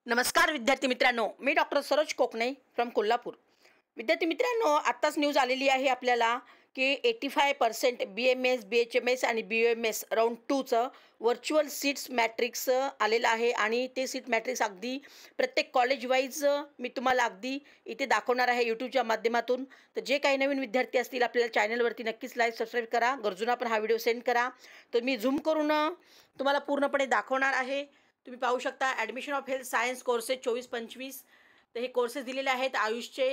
नमस्कार विद्यार्थी मित्रांनो, मी डॉक्टर सरोज कोकणे फ्रॉम कोल्हापूर। विद्यार्थी मित्रांनो, आत्ताच न्यूज आलेली आहे आपल्याला की 85% BMS, BHMS आणि BUMS राऊंड 2चं व्हर्च्युअल सीट्स मॅट्रिक्स आलेलं आहे आणि ते सीट मॅट्रिक्स अगदी प्रत्येक कॉलेज वाईज मी तुम्हाला अगदी इथे दाखवणार आहे यूट्यूबच्या माध्यमातून। तर जे काही नवीन विद्यार्थी असतील आपल्याला चॅनलवरती नक्कीच लाईक सबस्क्राईब करा, गरजूंना पण हा व्हिडिओ सेंड करा। तर मी झूम करून तुम्हाला पूर्णपणे दाखवणार आहे। तुम्ही पाहू शकता admission of health science courses 24-25 तर हे कोर्सेस दिलेले आहेत आयुषचे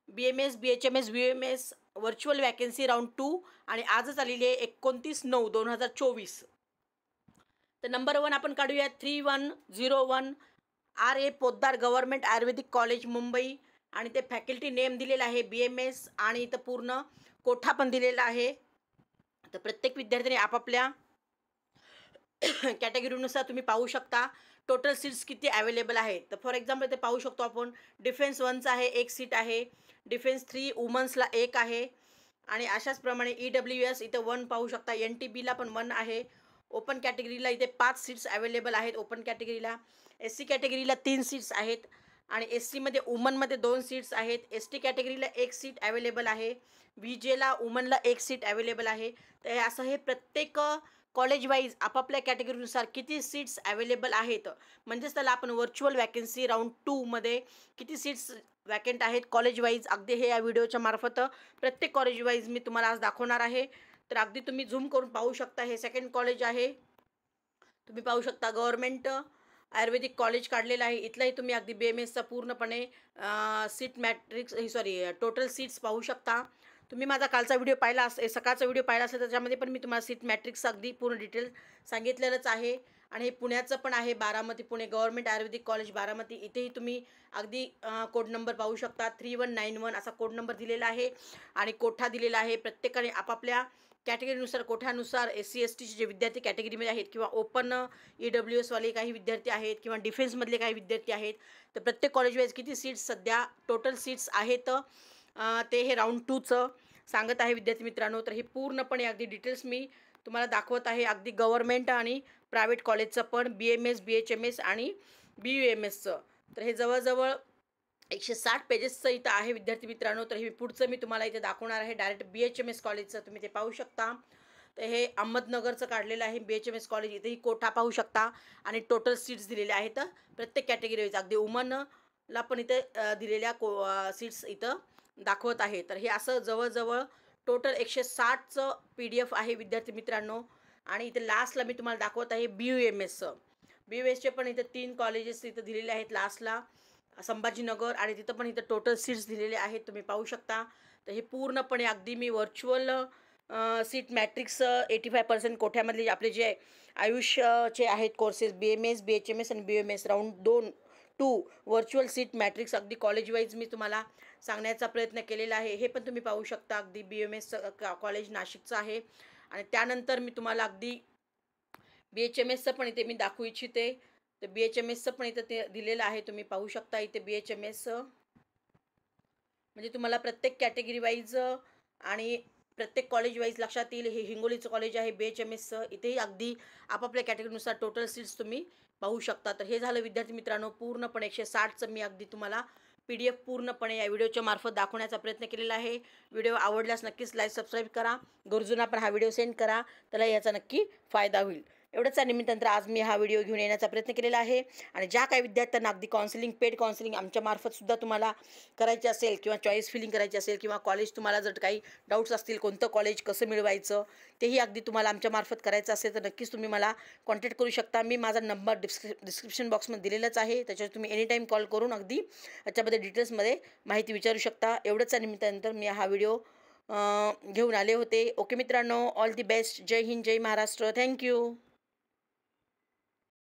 BMS, BHMS, BUMS virtual vacancy round 2 आणि आजच आलेली आहे 29/9/2024। तर नंबर 1 आपण काढूया 3101 RA पोद्दार गव्हर्नमेंट आयुर्वेदिक कॉलेज मुंबई आणि ते फॅकल्टी नेम दिलेला आहे BMS आणि इथं पूर्ण कोठा पण दिलेला आहे। तर प्रत्येक विद्यार्थ्याने आपापल्या कॅटेगरीनुसार तुम्ही पाहू शकता टोटल सीट्स किती अवेलेबल आहेत। तर फॉर एक्झाम्पल इथे पाहू शकतो आपण डिफेन्स 1चा आहे 1 सीट आहे, डिफेन्स 3 वुमन्सला 1 आहे आणि अशाच प्रमाणे EWS इथे 1 पाहू शकता, NTBला पण 1 आहे। ओपन कॅटेगरीला इथे 5 सीट्स अवेलेबल आहेत। ओपन कॅटेगरीला SC कॅटेगरीला 3 सीट्स आहेत आणि SCमध्ये वुमनमध्ये 2 सीट्स आहेत। ST कॅटेगरीला 1 सीट अवेलेबल आहे, VJला वुमनला 1 सीट अवेलेबल आहे। तर असं हे प्रत्येक कॉलेज वाईज आपापल्या कॅटेगरीनुसार किती सीट्स अवेलेबल आहेत म्हणजेच त्याला आपण व्हर्च्युअल वॅकन्सी राऊंड 2मध्ये किती सीट्स वॅकंट आहेत कॉलेज वाईज अगदी हे या व्हिडिओच्या मार्फत प्रत्येक कॉलेज वाईज मी तुम्हाला आज दाखवणार आहे। तर अगदी तुम्ही झूम करून पाहू शकता हे सेकंड कॉलेज आहे। तुम्ही पाहू शकता गव्हर्नमेंट आयुर्वेदिक कॉलेज काढलेलं आहे। इथलाही तुम्ही अगदी BMSचा पूर्णपणे सीट मॅट्रिक्स टोटल सीट्स पाहू शकता। तुम्ही माझा कालचा व्हिडिओ पाहिला सकाळचा व्हिडिओ पाहिला असेल त्याच्यामध्ये पण मी तुम्हाला सीट मॅट्रिक्स अगदी पूर्ण डिटेल सांगितलेलंच आहे। आणि हे पुण्याचं पण आहे बारामती पुणे गव्हर्नमेंट आयुर्वेदिक कॉलेज बारामती इथेही तुम्ही अगदी कोड नंबर पाहू शकता 3191 असा कोड नंबर दिलेला आहे आणि कोठा दिलेला आहे। प्रत्येकाने आपापल्या कॅटेगरीनुसार कोठ्यानुसार SC STचे जे विद्यार्थी कॅटेगरीमध्ये आहेत किंवा ओपन EWS वाले काही विद्यार्थी आहेत किंवा डिफेन्समधले काही विद्यार्थी आहेत तर प्रत्येक कॉलेज वाईज किती सीट्स सध्या टोटल सीट्स आहेत ते हे राऊंड 2चं सांगत आहे विद्यार्थी मित्रांनो। तर हे पूर्णपणे अगदी डिटेल्स मी तुम्हाला दाखवत आहे अगदी गव्हर्नमेंट आणि प्रायव्हेट कॉलेजचं पण BMS, BHMS आणि BUMSचं। तर हे जवळजवळ 160 पेजेसचं इथं आहे विद्यार्थी मित्रांनो। तर हे पुढचं मी तुम्हाला इथे दाखवणार आहे डायरेक्ट BHMS कॉलेजचं तुम्ही ते पाहू शकता। तर हे अहमदनगरचं काढलेलं आहे BHMS कॉलेज इथेही कोठा पाहू शकता आणि टोटल सीट्स दिलेले आहेत प्रत्येक कॅटेगरीज अगदी वुमनला पण इथे दिलेल्या सीट्स इथं दाखवत आहे। तर हे असं जवळजवळ टोटल 160चं PDF आहे विद्यार्थी मित्रांनो। आणि इथे लास्टला मी तुम्हाला दाखवत आहे BUMSचं। BUMSचे पण इथे 3 कॉलेजेस इथं दिलेले आहेत लास्टला संभाजीनगर आणि तिथं पण इथं टोटल सीट्स दिलेले आहेत तुम्ही पाहू शकता। तर हे पूर्णपणे अगदी मी व्हर्च्युअल सीट मॅट्रिक्स 85% कोठ्यामधले आपले जे आयुषचे आहेत कोर्सेस BMS, BHMS आणि BUMS round 2 virtual seat matrix अगदी कॉलेज वाईज मी तुम्हाला सांगण्याचा प्रयत्न केलेला आहे। हे पण तुम्ही पाहू शकता अगदी BMS कॉलेज नाशिकचं आहे आणि त्यानंतर मी तुम्हाला अगदी BHMSचं पण इथे मी दाखवू इच्छिते। तर BHMSचं पण इथं ते दिलेलं आहे तुम्ही पाहू शकता इथे BHMS म्हणजे तुम्हाला प्रत्येक कॅटेगरी वाईज आणि प्रत्येक कॉलेज वाईज लक्षात येईल। हे हिंगोलीचं कॉलेज आहे BHMSचं इथेही अगदी आपापल्या कॅटेगरीनुसार टोटल सीट्स तुम्ही पाहू शकता। तर हे झालं विद्यार्थी मित्रांनो पूर्णपणे 160चं मी अगदी तुम्हाला PDF पूर्णपणे या व्हिडिओच्या मार्फत दाखवण्याचा प्रयत्न केलेला आहे। व्हिडिओ आवडल्यास नक्कीच लाईक सबस्क्राईब करा, गरजूंना पण हा व्हिडिओ सेंड करा, त्याला याचा नक्की फायदा होईल। एवढंच निमित्तानं आज मी हा व्हिडिओ घेऊन येण्याचा प्रयत्न केलेला आहे। आणि ज्या काही विद्यार्थ्यांना अगदी काउन्सिलिंग पेड काउन्सिलिंग आमच्या मार्फत सुद्धा तुम्हाला करायची असेल किंवा चॉईस फिलिंग करायची असेल किंवा कॉलेज तुम्हाला जर काही डाऊट्स असतील कोणतं कॉलेज कसं मिळवायचं तेही अगदी तुम्हाला आमच्या मार्फत करायचं असेल तर नक्कीच तुम्ही मला कॉन्टॅक्ट करू शकता। मी माझा नंबर डिस्क्रिप्शन बॉक्समध्ये दिलेलाच आहे, त्याच्यावर तुम्ही एनी टाईम कॉल करून अगदी याच्यामध्ये डिटेल्समध्ये माहिती विचारू शकता। एवढंच निमित्तानंतर मी हा व्हिडिओ घेऊन आले होते। ओके मित्रांनो, ऑल दी बेस्ट, जय हिंद, जय महाराष्ट्र, थँक्यू।